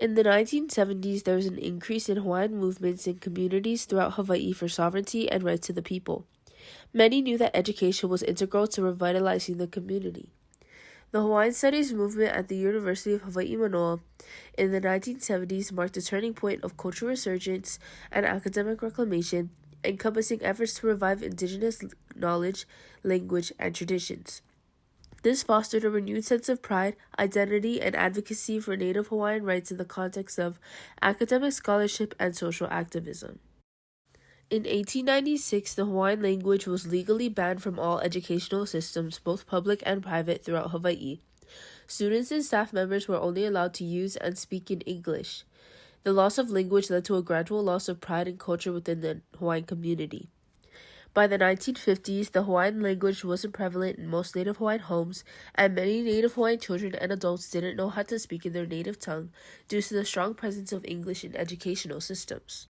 In the 1970s, there was an increase in Hawaiian movements in communities throughout Hawaii for sovereignty and rights to the people. Many knew that education was integral to revitalizing the community. The Hawaiian Studies movement at the University of Hawaiʻi Mānoa in the 1970s marked a turning point of cultural resurgence and academic reclamation, encompassing efforts to revive indigenous knowledge, language, and traditions. This fostered a renewed sense of pride, identity, and advocacy for Native Hawaiian rights in the context of academic scholarship and social activism. In 1896, the Hawaiian language was legally banned from all educational systems, both public and private, throughout Hawaii. Students and staff members were only allowed to use and speak in English. The loss of language led to a gradual loss of pride and culture within the Hawaiian community. By the 1950s, the Hawaiian language wasn't prevalent in most Native Hawaiian homes, and many Native Hawaiian children and adults didn't know how to speak in their native tongue due to the strong presence of English in educational systems.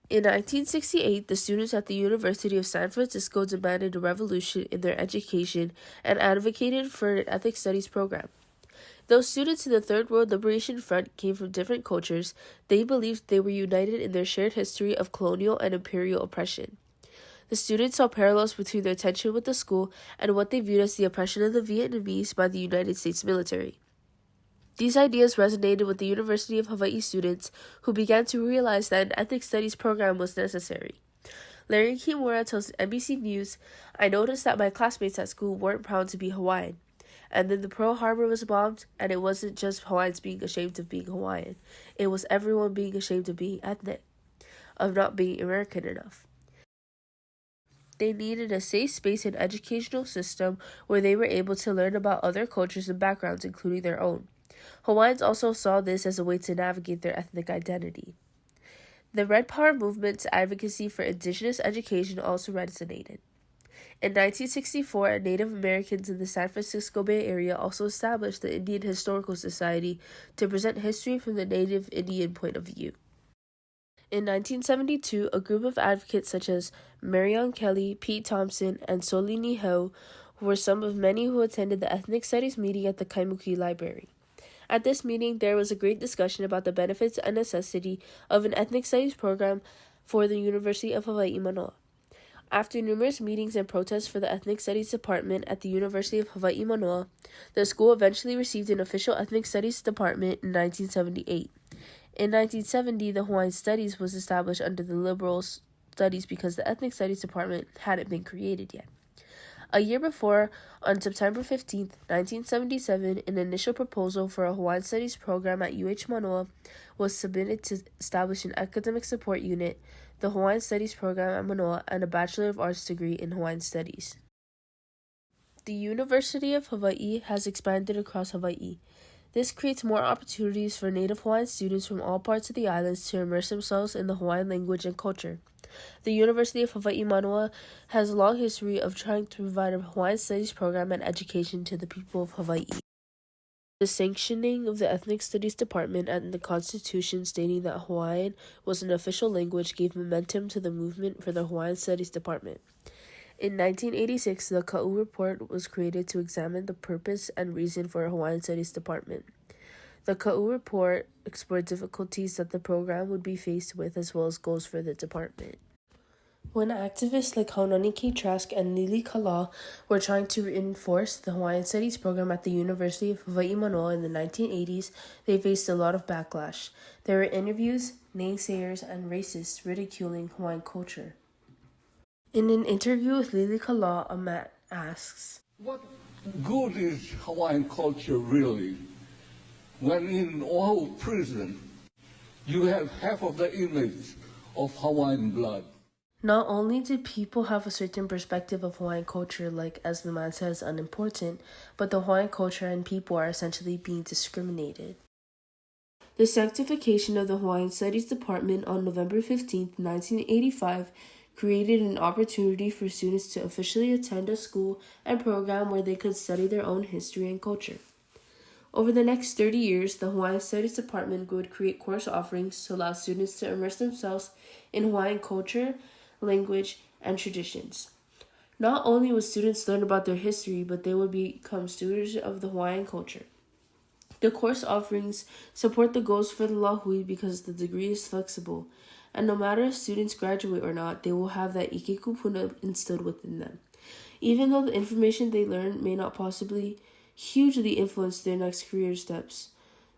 In 1968, the students at the University of San Francisco demanded a revolution in their education and advocated for an ethnic studies program. Though students in the Third World Liberation Front came from different cultures, they believed they were united in their shared history of colonial and imperial oppression. The students saw parallels between their tension with the school and what they viewed as the oppression of the Vietnamese by the United States military. These ideas resonated with the University of Hawaii students, who began to realize that an ethnic studies program was necessary. Larry Kimura tells NBC News, "I noticed that my classmates at school weren't proud to be Hawaiian. And then the Pearl Harbor was bombed, and it wasn't just Hawaiians being ashamed of being Hawaiian. It was everyone being ashamed of being ethnic, of not being American enough. They needed a safe space and educational system where they were able to learn about other cultures and backgrounds, including their own. Hawaiians also saw this as a way to navigate their ethnic identity." The Red Power movement's advocacy for indigenous education also resonated. In 1964, Native Americans in the San Francisco Bay Area also established the Indian Historical Society to present history from the Native Indian point of view. In 1972, a group of advocates such as Marion Kelly, Pete Thompson, and Solini Ho were some of many who attended the Ethnic Studies meeting at the Kaimuki Library. At this meeting, there was a great discussion about the benefits and necessity of an ethnic studies program for the University of Hawaiʻi Mānoa. After numerous meetings and protests for the Ethnic Studies Department at the University of Hawaiʻi Mānoa, the school eventually received an official Ethnic Studies Department in 1978. In 1970, the Hawaiian Studies was established under the Liberal Studies because the Ethnic Studies Department hadn't been created yet. A year before, on September 15, 1977, an initial proposal for a Hawaiian Studies program at UH Manoa was submitted to establish an academic support unit, the Hawaiian Studies program at Manoa, and a Bachelor of Arts degree in Hawaiian Studies. The University of Hawaii has expanded across Hawaii. This creates more opportunities for Native Hawaiian students from all parts of the islands to immerse themselves in the Hawaiian language and culture. The University of Hawaiʻi Mānoa has a long history of trying to provide a Hawaiian Studies program and education to the people of Hawaii. The sanctioning of the Ethnic Studies Department and the Constitution stating that Hawaiian was an official language gave momentum to the movement for the Hawaiian Studies Department. In 1986, the KOʻu report was created to examine the purpose and reason for a Hawaiian Studies Department. The KOʻu report explored difficulties that the program would be faced with as well as goals for the department. When activists like Haunani K. Trask and Lili Kala were trying to reinforce the Hawaiian Studies program at the University of Hawaiʻi Mānoa in the 1980s, they faced a lot of backlash. There were interviews, naysayers, and racists ridiculing Hawaiian culture. In an interview with Lili Kala, Amat asks, "What good is Hawaiian culture really? When in Oahu prison, you have half of the inmates of Hawaiian blood." Not only did people have a certain perspective of Hawaiian culture, like, as the man says, unimportant, but the Hawaiian culture and people are essentially being discriminated. The sanctification of the Hawaiian Studies Department on November 15, 1985, created an opportunity for students to officially attend a school and program where they could study their own history and culture. Over the next 30 years, the Hawaiian Studies Department would create course offerings to allow students to immerse themselves in Hawaiian culture, language, and traditions. Not only would students learn about their history, but they would become stewards of the Hawaiian culture. The course offerings support the goals for the Lahui because the degree is flexible, and no matter if students graduate or not, they will have that ʻike kupuna instilled within them. Even though the information they learn may not possibly hugely influence their next career steps,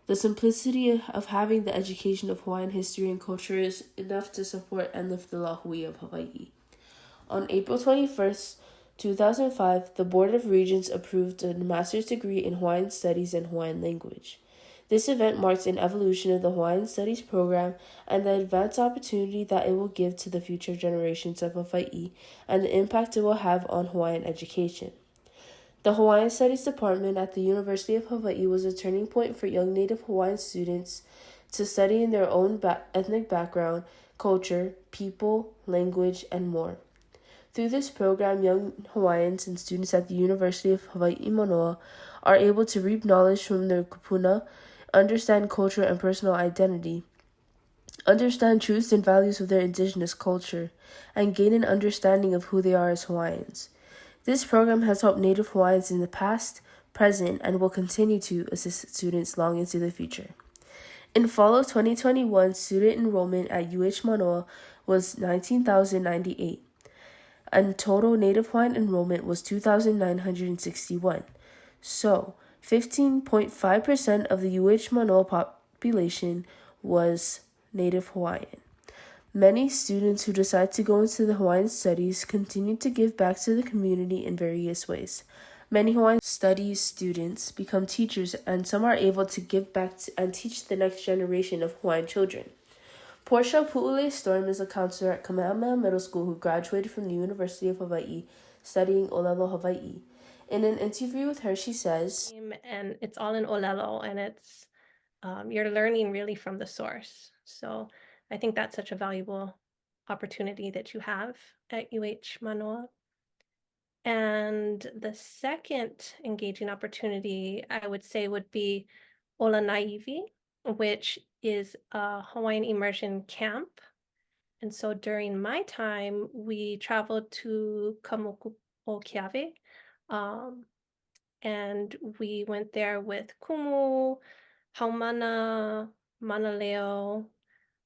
the simplicity of having the education of Hawaiian history and culture is enough to support and lift the Lahui of Hawaii. On April 21st, 2005, the Board of Regents approved a master's degree in Hawaiian Studies and Hawaiian Language. This event marks an evolution of the Hawaiian Studies program and the advanced opportunity that it will give to the future generations of Hawaii and the impact it will have on Hawaiian education. The Hawaiian Studies Department at the University of Hawaii was a turning point for young Native Hawaiian students to study in their own ethnic background, culture, people, language, and more. Through this program, young Hawaiians and students at the University of Hawaiʻi Mānoa are able to reap knowledge from their kupuna, understand culture and personal identity, understand truths and values of their indigenous culture, and gain an understanding of who they are as Hawaiians. This program has helped Native Hawaiians in the past, present, and will continue to assist students long into the future. In fall of 2021, student enrollment at UH Manoa was 19,098. And total Native Hawaiian enrollment was 2,961. So, 15.5% of the UH Manoa population was Native Hawaiian. Many students who decide to go into the Hawaiian studies continue to give back to the community in various ways. Many Hawaiian studies students become teachers, and some are able to give back and teach the next generation of Hawaiian children. Portia Pu'ule Storm is a counselor at Kamehameha Middle School who graduated from the University of Hawaii studying Olelo Hawaii. In an interview with her, she says, and it's all in Olelo, and it's you're learning really from the source. So I think that's such a valuable opportunity that you have at UH Manoa. And the second engaging opportunity, I would say, would be Ola Naivi, which is a Hawaiian immersion camp. And so during my time, we traveled to Kamokuʻokeawe, and we went there with Kumu, Haumana, Manaleo.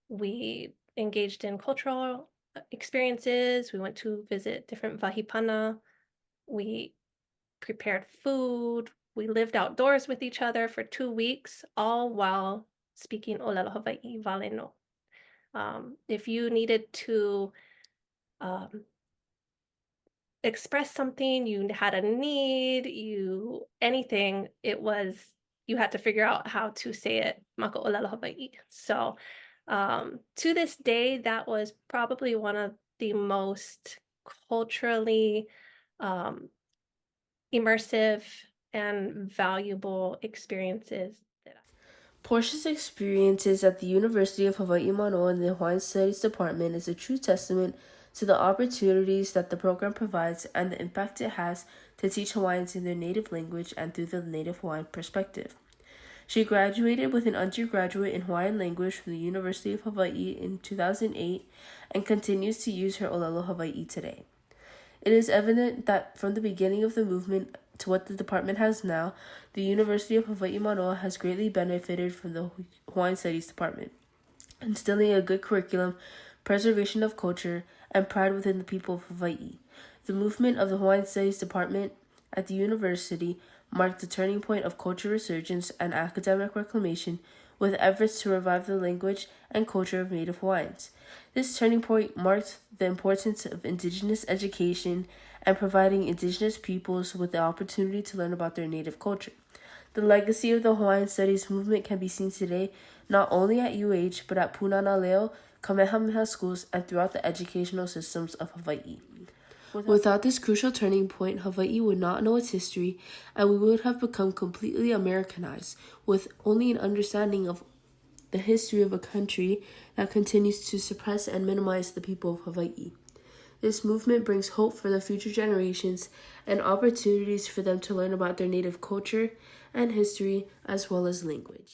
We engaged in cultural experiences. We went to visit different wahipana. We prepared food. We lived outdoors with each other for 2 weeks, all while speaking Olelo Hawaii Wale no. If you needed to express something, you had a need, anything, you had to figure out how to say it maka Olelo Hawaii. So to this day, that was probably one of the most culturally immersive and valuable experiences. Portia's experiences at the University of Hawaiʻi Mānoa in the Hawaiian Studies Department is a true testament to the opportunities that the program provides and the impact it has to teach Hawaiians in their native language and through the Native Hawaiian perspective. She graduated with an undergraduate in Hawaiian language from the University of Hawaii in 2008 and continues to use her Olelo Hawaii today. It is evident that from the beginning of the movement to what the department has now, the University of Hawaiʻi Mānoa has greatly benefited from the Hawaiian Studies Department, instilling a good curriculum, preservation of culture, and pride within the people of Hawaii. The movement of the Hawaiian Studies Department at the university marked the turning point of culture resurgence and academic reclamation, with efforts to revive the language and culture of Native Hawaiians. This turning point marked the importance of Indigenous education and providing Indigenous peoples with the opportunity to learn about their native culture. The legacy of the Hawaiian Studies movement can be seen today not only at UH, but at Punana Leo, Kamehameha schools, and throughout the educational systems of Hawaii. Without this crucial turning point, Hawaii would not know its history, and we would have become completely Americanized, with only an understanding of the history of a country that continues to suppress and minimize the people of Hawaii. This movement brings hope for the future generations and opportunities for them to learn about their native culture and history as well as language.